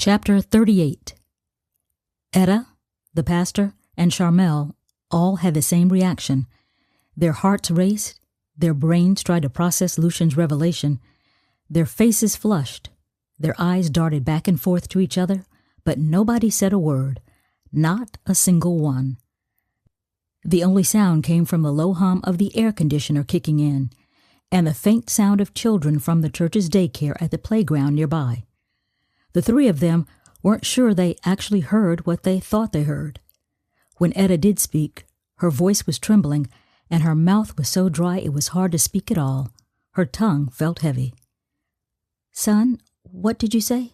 Chapter 38. Etta, the pastor, and Sharmelle all had the same reaction. Their hearts raced, their brains tried to process Lucian's revelation, their faces flushed, their eyes darted back and forth to each other, but nobody said a word, not a single one. The only sound came from the low hum of the air conditioner kicking in, and the faint sound of children from the church's daycare at the playground nearby. The three of them weren't sure they actually heard what they thought they heard. When Etta did speak, her voice was trembling, and her mouth was so dry it was hard to speak at all. Her tongue felt heavy. "Son, what did you say?"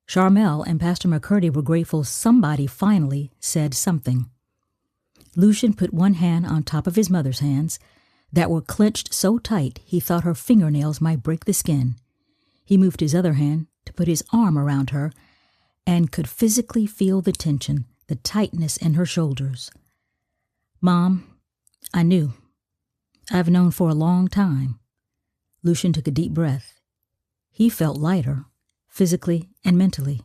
Sharmelle and Pastor McCurdy were grateful somebody finally said something. Lucian put one hand on top of his mother's hands that were clenched so tight he thought her fingernails might break the skin. He moved his other hand to put his arm around her and could physically feel the tension, the tightness in her shoulders. "Mom, I knew. I've known for a long time." Lucian took a deep breath. He felt lighter, physically and mentally.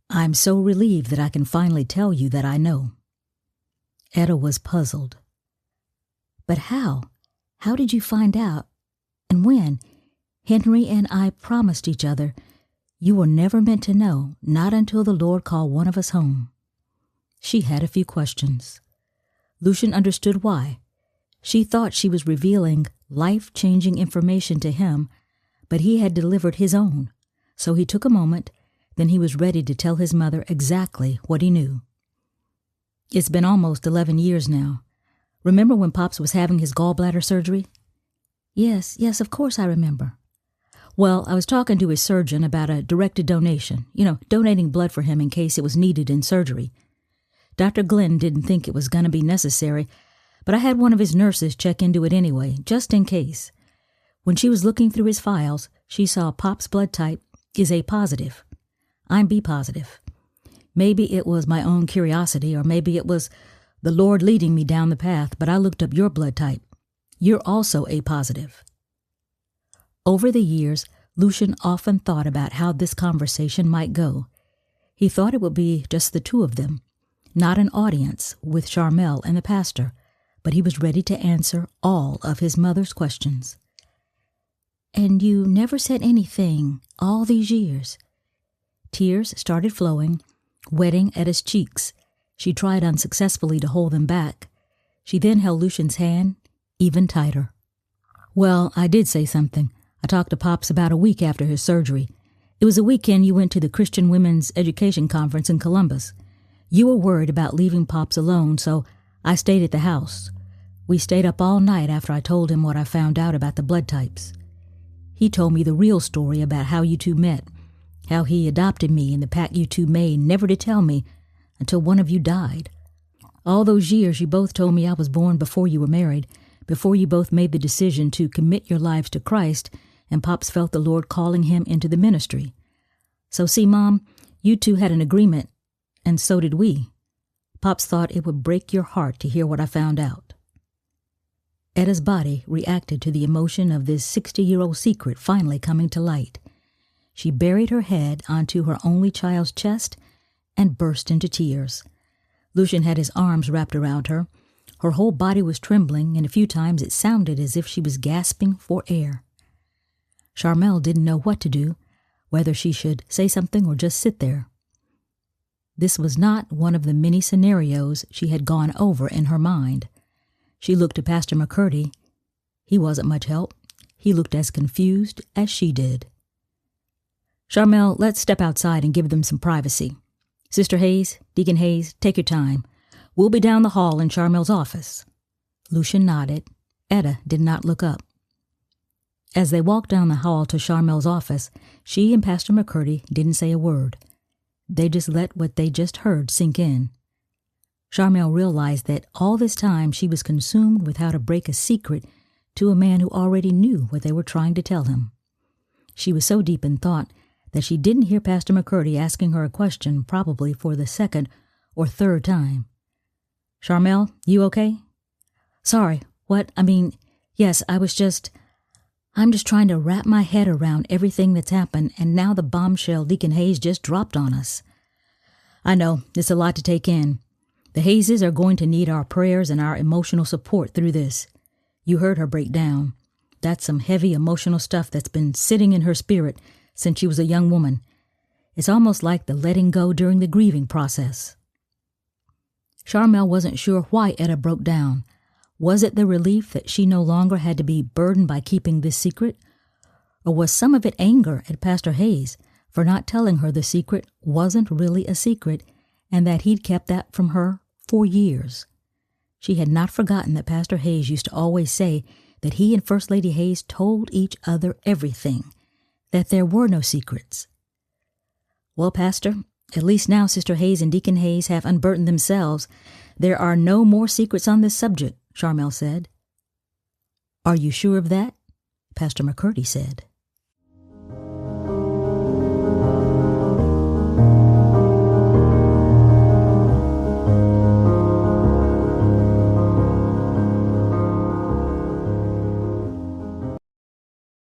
"I'm so relieved that I can finally tell you that I know." Etta was puzzled. "But how? How did you find out? And when? Henry and I promised each other you were never meant to know, not until the Lord called one of us home." She had a few questions. Lucian understood why. She thought she was revealing life-changing information to him, but he had delivered his own, so he took a moment, then he was ready to tell his mother exactly what he knew. "It's been almost 11 years now. Remember when Pops was having his gallbladder surgery?" Yes, of course I remember." "Well, I was talking to his surgeon about a directed donation, donating blood for him in case it was needed in surgery. Dr. Glenn didn't think it was going to be necessary, but I had one of his nurses check into it anyway, just in case. When she was looking through his files, she saw Pop's blood type is A positive. I'm B positive. Maybe it was my own curiosity, or maybe it was the Lord leading me down the path, but I looked up your blood type. You're also A positive." Over the years, Lucian often thought about how this conversation might go. He thought it would be just the two of them, not an audience with Sharmelle and the pastor, but he was ready to answer all of his mother's questions. "And you never said anything all these years?" Tears started flowing, wetting Etta's cheeks. She tried unsuccessfully to hold them back. She then held Lucian's hand even tighter. "Well, I did say something. I talked to Pops about a week after his surgery. It was a weekend you went to the Christian Women's Education Conference in Columbus. You were worried about leaving Pops alone, so I stayed at the house. We stayed up all night after I told him what I found out about the blood types. He told me the real story about how you two met, how he adopted me and the pact you two made never to tell me until one of you died. All those years you both told me I was born before you were married, before you both made the decision to commit your lives to Christ, and Pops felt the Lord calling him into the ministry. So see, Mom, you two had an agreement, and so did we. Pops thought it would break your heart to hear what I found out." Etta's body reacted to the emotion of this 60-year-old secret finally coming to light. She buried her head onto her only child's chest and burst into tears. Lucian had his arms wrapped around her. Her whole body was trembling, and a few times it sounded as if she was gasping for air. Sharmelle didn't know what to do, whether she should say something or just sit there. This was not one of the many scenarios she had gone over in her mind. She looked to Pastor McCurdy. He wasn't much help. He looked as confused as she did. "Sharmelle, let's step outside and give them some privacy. Sister Hayes, Deacon Hayes, take your time. We'll be down the hall in Sharmelle's office." Lucian nodded. Etta did not look up. As they walked down the hall to Sharmelle's office, she and Pastor McCurdy didn't say a word. They just let what they just heard sink in. Sharmelle realized that all this time she was consumed with how to break a secret to a man who already knew what they were trying to tell him. She was so deep in thought that she didn't hear Pastor McCurdy asking her a question, probably for the second or third time. "Sharmelle, you okay?" "Sorry, what? Yes, I was just... I'm just trying to wrap my head around everything that's happened, and now the bombshell Deacon Hayes just dropped on us. I know, it's a lot to take in. The Hayeses are going to need our prayers and our emotional support through this. You heard her break down. That's some heavy emotional stuff that's been sitting in her spirit since she was a young woman. It's almost like the letting go during the grieving process. Sharmelle wasn't sure why Etta broke down. Was it the relief that she no longer had to be burdened by keeping this secret? Or was some of it anger at Pastor Hayes for not telling her the secret wasn't really a secret and that he'd kept that from her for years? She had not forgotten that Pastor Hayes used to always say that he and First Lady Hayes told each other everything, that there were no secrets. Well, Pastor, at least now Sister Hayes and Deacon Hayes have unburdened themselves. There are no more secrets on this subject, Sharmelle said. Are you sure of that? Pastor McCurdy said.